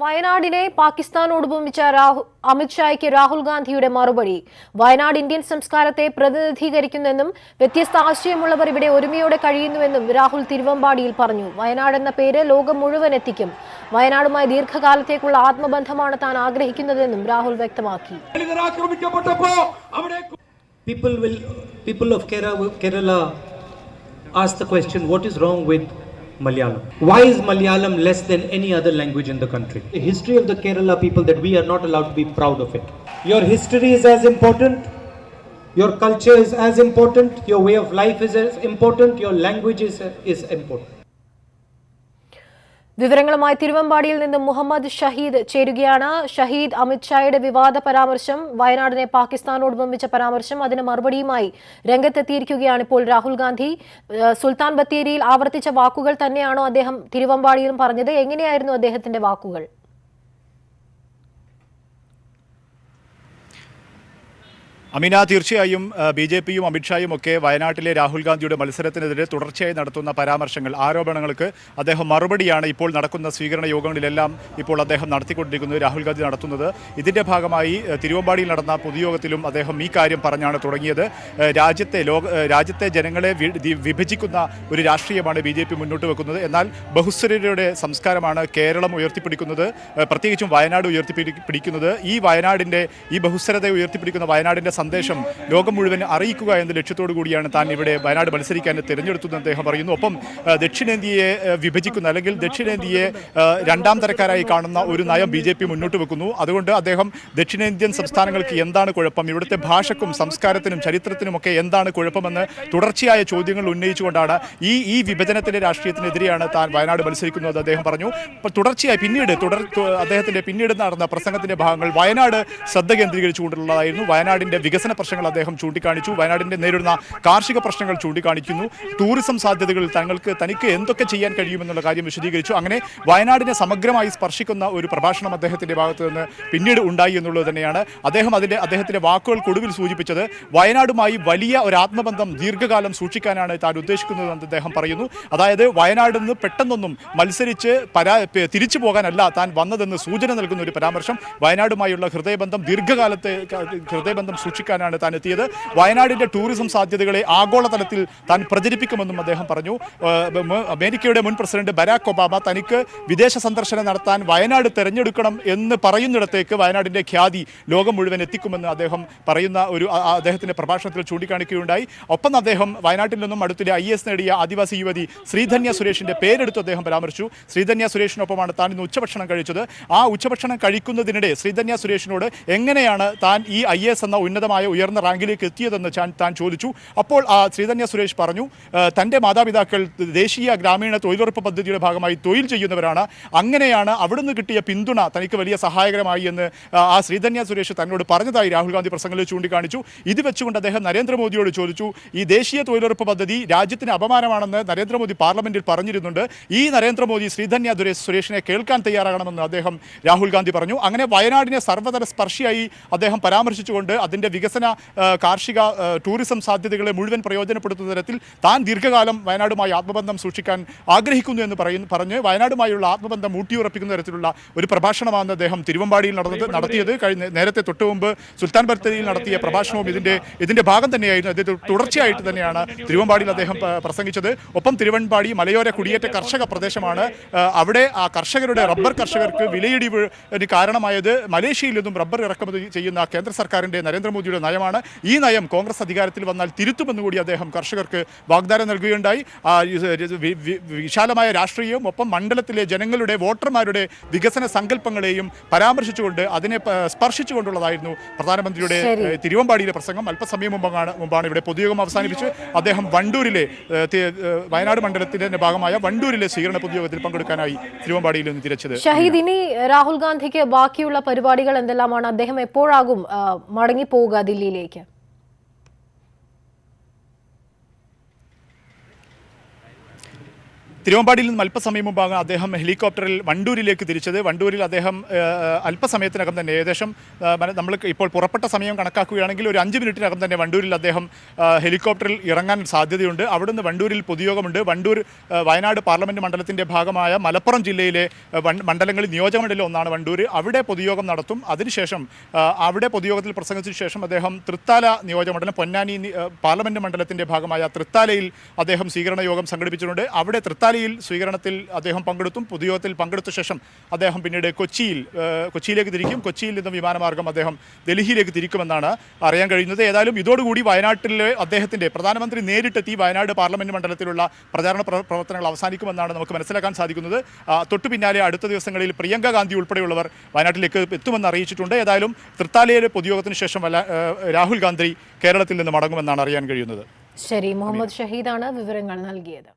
വയനാടിനെ പാകിസ്ഥാനോടുപമിച്ച അമിത്ഷായ്ക്ക് രാഹുൽ ഗാന്ധിയുടെ മറുപടി. വയനാട് ഇന്ത്യൻ സംസ്കാരത്തെ പ്രതിനിധീകരിക്കുന്നെന്നും വ്യത്യസ്ത ആശയമുള്ളവർ ഇവിടെ ഒരുമയോടെ കഴിയുന്നുവെന്നും രാഹുൽ തിരുവമ്പാടിയിൽ പറഞ്ഞു. വയനാട് എന്ന പേര് ലോകം മുഴുവൻ എത്തിക്കും. വയനാടുമായി ദീർഘകാലത്തേക്കുള്ള ആത്മബന്ധമാണ് താൻ ആഗ്രഹിക്കുന്നതെന്നും രാഹുൽ വ്യക്തമാക്കി. People of Kerala ask the question, what is wrong with Malayalam? Why is Malayalam less than any other language in the country? The history of the Kerala people, that we are not allowed to be proud of it. Your history is as important, your culture is as important, your way of life is as important, your language is important. വിവരങ്ങളുമായി തിരുവമ്പാടിയിൽ നിന്ന് മുഹമ്മദ് ഷഹീദ് ചേരുകയാണ്. ഷഹീദ്, അമിത്ഷായുടെ വിവാദ പരാമർശം, വയനാടിനെ പാകിസ്ഥാനോടുപമിച്ച പരാമർശം, അതിന് മറുപടിയുമായി രംഗത്തെത്തിയിരിക്കുകയാണ് ഇപ്പോൾ രാഹുൽ ഗാന്ധി. സുൽത്താൻ ബത്തേരിയിൽ ആവർത്തിച്ച വാക്കുകൾ തന്നെയാണോ അദ്ദേഹം തിരുവമ്പാടിയിലും പറഞ്ഞത്? എങ്ങനെയായിരുന്നു അദ്ദേഹത്തിന്റെ വാക്കുകൾ? അമീന, തീർച്ചയായും ബി.ജെ.പിയും അമിത്ഷായും ഒക്കെ വയനാട്ടിലെ രാഹുൽ ഗാന്ധിയുടെ മത്സരത്തിനെതിരെ തുടർച്ചയായി നടത്തുന്ന പരാമർശങ്ങൾ, ആരോപണങ്ങൾക്ക് അദ്ദേഹം മറുപടിയാണ് ഇപ്പോൾ നടക്കുന്ന സ്വീകരണ യോഗങ്ങളിലെല്ലാം ഇപ്പോൾ അദ്ദേഹം നടത്തിക്കൊണ്ടിരിക്കുന്നത്, രാഹുൽ ഗാന്ധി നടത്തുന്നത്. ഇതിൻ്റെ ഭാഗമായി തിരുവമ്പാടിയിൽ നടന്ന പൊതുയോഗത്തിലും അദ്ദേഹം ഈ കാര്യം പറഞ്ഞാണ് തുടങ്ങിയത്. രാജ്യത്തെ ജനങ്ങളെ വിഭജിക്കുന്ന ഒരു രാഷ്ട്രീയമാണ് ബി.ജെ.പി മുന്നോട്ട് വെക്കുന്നത്. എന്നാൽ ബഹുസ്വരരുടെ സംസ്കാരമാണ് കേരളം ഉയർത്തിപ്പിടിക്കുന്നത്, പ്രത്യേകിച്ചും വയനാട് ഉയർത്തിപ്പിടിക്കുന്നത്. ഈ ബഹുസ്വരതയെ ഉയർത്തിപ്പിടിക്കുന്ന വയനാടിൻ്റെ സന്ദേശം ലോകം മുഴുവൻ അറിയിക്കുക എന്ന ലക്ഷ്യത്തോടു കൂടിയാണ് താൻ ഇവിടെ വയനാട് മത്സരിക്കാൻ തിരഞ്ഞെടുത്തതെന്ന് അദ്ദേഹം പറയുന്നു. ഒപ്പം ദക്ഷിണേന്ത്യയെ വിഭജിക്കുന്ന, അല്ലെങ്കിൽ ദക്ഷിണേന്ത്യയെ രണ്ടാം തരക്കാരായി കാണുന്ന ഒരു നയം ബി.ജെ.പി മുന്നോട്ട് വെക്കുന്നു. അതുകൊണ്ട് അദ്ദേഹം ദക്ഷിണേന്ത്യൻ സംസ്ഥാനങ്ങൾക്ക് എന്താണ് കുഴപ്പം, ഇവിടുത്തെ ഭാഷയ്ക്കും സംസ്കാരത്തിനും ചരിത്രത്തിനുമൊക്കെ എന്താണ് കുഴപ്പമെന്ന് തുടർച്ചയായ ചോദ്യങ്ങൾ ഉന്നയിച്ചുകൊണ്ടാണ് ഈ വിഭജനത്തിൻ്റെ രാഷ്ട്രീയത്തിനെതിരെയാണ് താൻ വയനാട് മത്സരിക്കുന്നത് അദ്ദേഹം പറഞ്ഞു. തുടർച്ചയായി അദ്ദേഹത്തിൻ്റെ പിന്നീട് നടന്ന പ്രസംഗത്തിൻ്റെ ഭാഗങ്ങൾ വയനാട് ശ്രദ്ധ കേന്ദ്രീകരിച്ചുകൊണ്ടുള്ളതായിരുന്നു. വയനാടിൻ്റെ വികസന പ്രശ്നങ്ങൾ അദ്ദേഹം ചൂണ്ടിക്കാണിച്ചു, വയനാടിൻ്റെ നേരിടുന്ന കാർഷിക പ്രശ്നങ്ങൾ ചൂണ്ടിക്കാണിക്കുന്നു, ടൂറിസം സാധ്യതകളിൽ തനിക്ക് എന്തൊക്കെ ചെയ്യാൻ കഴിയുമെന്നുള്ള കാര്യം വിശദീകരിച്ചു. അങ്ങനെ വയനാടിനെ സമഗ്രമായി സ്പർശിക്കുന്ന ഒരു പ്രഭാഷണം അദ്ദേഹത്തിൻ്റെ ഭാഗത്ത് നിന്ന് പിന്നീട് ഉണ്ടായി എന്നുള്ളത് തന്നെയാണ്. അദ്ദേഹത്തിൻ്റെ വാക്കുകൾക്കൊടുവിൽ സൂചിപ്പിച്ചത് വയനാടുമായി വലിയ ഒരു ആത്മബന്ധം ദീർഘകാലം സൂക്ഷിക്കാനാണ് താൻ ഉദ്ദേശിക്കുന്നതെന്ന് അദ്ദേഹം പറയുന്നു. അതായത് വയനാടിൽ നിന്ന് പെട്ടെന്നൊന്നും മത്സരിച്ച് തിരിച്ചു പോകാനല്ല താൻ വന്നതെന്ന് സൂചന നൽകുന്ന ഒരു പരാമർശം. വയനാടുമായുള്ള ഹൃദയബന്ധം സൂക്ഷിക്കാനാണ് താൻ എത്തിയത്. വയനാടിൻ്റെ ടൂറിസം സാധ്യതകളെ ആഗോളതലത്തിൽ താൻ പ്രചരിപ്പിക്കുമെന്നും അദ്ദേഹം പറഞ്ഞു. അമേരിക്കയുടെ മുൻ പ്രസിഡന്റ് ബരാക് ഒബാമ തനിക്ക് വിദേശ സന്ദർശനം നടത്താൻ വയനാട് തെരഞ്ഞെടുക്കണം എന്ന് പറയുന്നിടത്തേക്ക് വയനാടിൻ്റെ ഖ്യാതി ലോകം മുഴുവൻ എത്തിക്കുമെന്ന് അദ്ദേഹം പറയുന്ന അദ്ദേഹത്തിൻ്റെ പ്രഭാഷണത്തിൽ ചൂണ്ടിക്കാണിക്കുകയുണ്ടായി. ഒപ്പം അദ്ദേഹം വയനാട്ടിൽ നിന്നും അടുത്തിടെ IAS നേടിയ ആദിവാസി യുവതി ശ്രീധന്യ സുരേഷിൻ്റെ പേരെടുത്ത് അദ്ദേഹം പരാമർശിച്ചു. ശ്രീധന്യ സുരേഷിനൊപ്പമാണ് താൻ ഇന്ന് ഉച്ചഭക്ഷണം കഴിച്ചത്. ആ ഉച്ചഭക്ഷണം കഴിക്കുന്നതിനിടെ ശ്രീധന്യ സുരേഷിനോട് എങ്ങനെയാണ് താൻ ഈ IAS എന്ന ഉയർന്ന റാങ്കിലേക്ക് എത്തിയതെന്ന് താൻ ചോദിച്ചു. അപ്പോൾ ശ്രീധന്യ സുരേഷ് പറഞ്ഞു, തൻ്റെ മാതാപിതാക്കൾ ദേശീയ ഗ്രാമീണ തൊഴിലുറപ്പ് പദ്ധതിയുടെ ഭാഗമായി തൊഴിൽ ചെയ്യുന്നവരാണ്, അങ്ങനെയാണ് അവിടുന്ന് കിട്ടിയ പിന്തുണ തനിക്ക് വലിയ സഹായകരമായി എന്ന് ശ്രീധന്യ സുരേഷ് തന്നോട് പറഞ്ഞതായി രാഹുൽ ഗാന്ധി പ്രസംഗത്തിൽ ചൂണ്ടിക്കാണിച്ചു. ഇത് വെച്ചുകൊണ്ട് അദ്ദേഹം നരേന്ദ്രമോദിയോട് ചോദിച്ചു, ഈ ദേശീയ തൊഴിലുറപ്പ് പദ്ധതി രാജ്യത്തിന് അപമാനമാണെന്ന് നരേന്ദ്രമോദി പാർലമെന്റിൽ പറഞ്ഞിരുന്നുണ്ട്, ഈ നരേന്ദ്രമോദി ശ്രീധന്യ സുരേഷിനെ കേൾക്കാൻ തയ്യാറാകണമെന്ന് അദ്ദേഹം രാഹുൽ ഗാന്ധി പറഞ്ഞു. അങ്ങനെ വയനാടിനെ സർവ്വതല സ്പർശിയായി അദ്ദേഹം പരാമർശിച്ചുകൊണ്ട് അതിൻ്റെ വികസന, കാർഷിക, ടൂറിസം സാധ്യതകളെ മുഴുവൻ പ്രയോജനപ്പെടുത്തുന്ന തരത്തിൽ താൻ ദീർഘകാലം വയനാടുമായി ആത്മബന്ധം സൂക്ഷിക്കാൻ ആഗ്രഹിക്കുന്നു എന്ന് പറഞ്ഞ് വയനാടുമായുള്ള ആത്മബന്ധം ഊട്ടിയുറപ്പിക്കുന്ന തരത്തിലുള്ള ഒരു പ്രഭാഷണമാണ് അദ്ദേഹം തിരുവമ്പാടിയിൽ നടത്തിയത്. നേരത്തെ തൊട്ടുമുമ്പ് സുൽത്താൻ ബത്തേരിയിൽ നടത്തിയ പ്രഭാഷണവും ഇതിൻ്റെ ഭാഗം തന്നെയായിരുന്നു. ഇത് തുടർച്ചയായിട്ട് തന്നെയാണ് തിരുവമ്പാടിയിൽ അദ്ദേഹം പ്രസംഗിച്ചത്. ഒപ്പം തിരുവമ്പാടി മലയോര കുടിയേറ്റ കർഷക പ്രദേശമാണ്. അവിടെ ആ റബ്ബർ കർഷകർക്ക് വിലയിടിവിന് കാരണമായത് മലേഷ്യയിൽ നിന്നും റബ്ബർ ഇറക്കുമതി ചെയ്യുന്ന കേന്ദ്ര സർക്കാരിൻ്റെ നരേന്ദ്രമോദിയുടെ നയമാണ്. ഈ നയം കോൺഗ്രസ് അധികാരത്തിൽ വന്നാൽ തിരുത്തുമെന്ന് കൂടി അദ്ദേഹം കർഷകർക്ക് വാഗ്ദാനം നൽകുകയുണ്ടായി. വിശാലമായ രാഷ്ട്രീയവും ഒപ്പം മണ്ഡലത്തിലെ ജനങ്ങളുടെ, വോട്ടർമാരുടെ വികസന സങ്കല്പങ്ങളെയും പരാമർശിച്ചുകൊണ്ട് അതിനെ സ്പർശിച്ചുകൊണ്ടുള്ളതായിരുന്നു പ്രധാനമന്ത്രിയുടെ തിരുവമ്പാടിയിലെ പ്രസംഗം. അല്പസമയം മുമ്പാണ് ഇവിടെ പൊതുയോഗം അവസാനിപ്പിച്ച് അദ്ദേഹം വയനാട് മണ്ഡലത്തിന്റെ ഭാഗമായ വണ്ടൂരിലെ സ്വീകരണ പൊതുയോഗത്തിൽ പങ്കെടുക്കാനായി തിരുവമ്പാടിയിൽ നിന്ന് തിരിച്ചത്. ഷഹീദ്, ഇനി രാഹുൽ ഗാന്ധിക്ക് ബാക്കിയുള്ള പരിപാടികൾ എന്തെല്ലാമാണ്? അദ്ദേഹം എപ്പോഴാകും മടങ്ങിപ്പോവുക ദില്ലിയിലേക്ക്? തിരുവമ്പാടിയിൽ നിന്നും അല്പസമയം മുമ്പാണ് അദ്ദേഹം ഹെലികോപ്റ്ററിൽ വണ്ടൂരിലേക്ക് തിരിച്ചത്. വണ്ടൂരിൽ അദ്ദേഹം അല്പസമയത്തിനകം തന്നെ ഏകദേശം നമ്മൾ ഇപ്പോൾ പുറപ്പെട്ട സമയം കണക്കാക്കുകയാണെങ്കിൽ ഒരു 5 മിനിറ്റിനകം തന്നെ വണ്ടൂരിൽ അദ്ദേഹം ഹെലികോപ്റ്ററിൽ ഇറങ്ങാൻ സാധ്യതയുണ്ട്. അവിടുന്ന് വണ്ടൂരിൽ പൊതുയോഗമുണ്ട്. വണ്ടൂർ വയനാട് പാർലമെന്റ് മണ്ഡലത്തിന്റെ ഭാഗമായ മലപ്പുറം ജില്ലയിലെ മണ്ഡലങ്ങളിൽ നിയോജകമണ്ഡലം ഒന്നാണ് വണ്ടൂർ. അവിടെ പൊതുയോഗം നടത്തും. അതിനുശേഷം അവിടെ പൊതുയോഗത്തിൽ പ്രസംഗിച്ച ശേഷം അദ്ദേഹം തൃത്താല നിയോജകമണ്ഡലം പൊന്നാനി പാർലമെന്റ് മണ്ഡലത്തിന്റെ ഭാഗമായ തൃത്താലയിൽ അദ്ദേഹം സ്വീകരണ യോഗം സംഘടിപ്പിച്ചിട്ടുണ്ട്. അവിടെ തൃത്താലയിൽ സ്വീകരണത്തിൽ അദ്ദേഹം പങ്കെടുത്തും. പൊതുയോഗത്തിൽ പങ്കെടുത്ത ശേഷം അദ്ദേഹം പിന്നീട് കൊച്ചിയിലേക്ക് തിരിക്കും. കൊച്ചിയിൽ നിന്നും വിമാനമാർഗം അദ്ദേഹം ഡൽഹിയിലേക്ക് തിരിക്കുമെന്നാണ് അറിയാൻ കഴിയുന്നത്. ഏതായാലും ഇതോടുകൂടി വയനാട്ടിലെ അദ്ദേഹത്തിന്റെ പ്രധാനമന്ത്രി നേരിട്ടെത്തി വയനാട് പാർലമെന്റ് മണ്ഡലത്തിലുള്ള പ്രചാരണ പ്രവർത്തനങ്ങൾ അവസാനിക്കുമെന്നാണ് നമുക്ക് മനസ്സിലാക്കാൻ സാധിക്കുന്നത്. തൊട്ടു പിന്നാലെ അടുത്ത ദിവസങ്ങളിൽ പ്രിയങ്ക ഗാന്ധി ഉൾപ്പെടെയുള്ളവർ വയനാട്ടിലേക്ക് എത്തുമെന്ന് അറിയിച്ചിട്ടുണ്ട്. ഏതായാലും തൃത്താലയിലെ പൊതുയോഗത്തിന് ശേഷം രാഹുൽ ഗാന്ധി കേരളത്തിൽ നിന്ന് മടങ്ങുമെന്നാണ് അറിയാൻ കഴിയുന്നത്. ശരി, മുഹമ്മദ് ഷഹീദാണ് വിവരങ്ങൾ നൽകിയത്.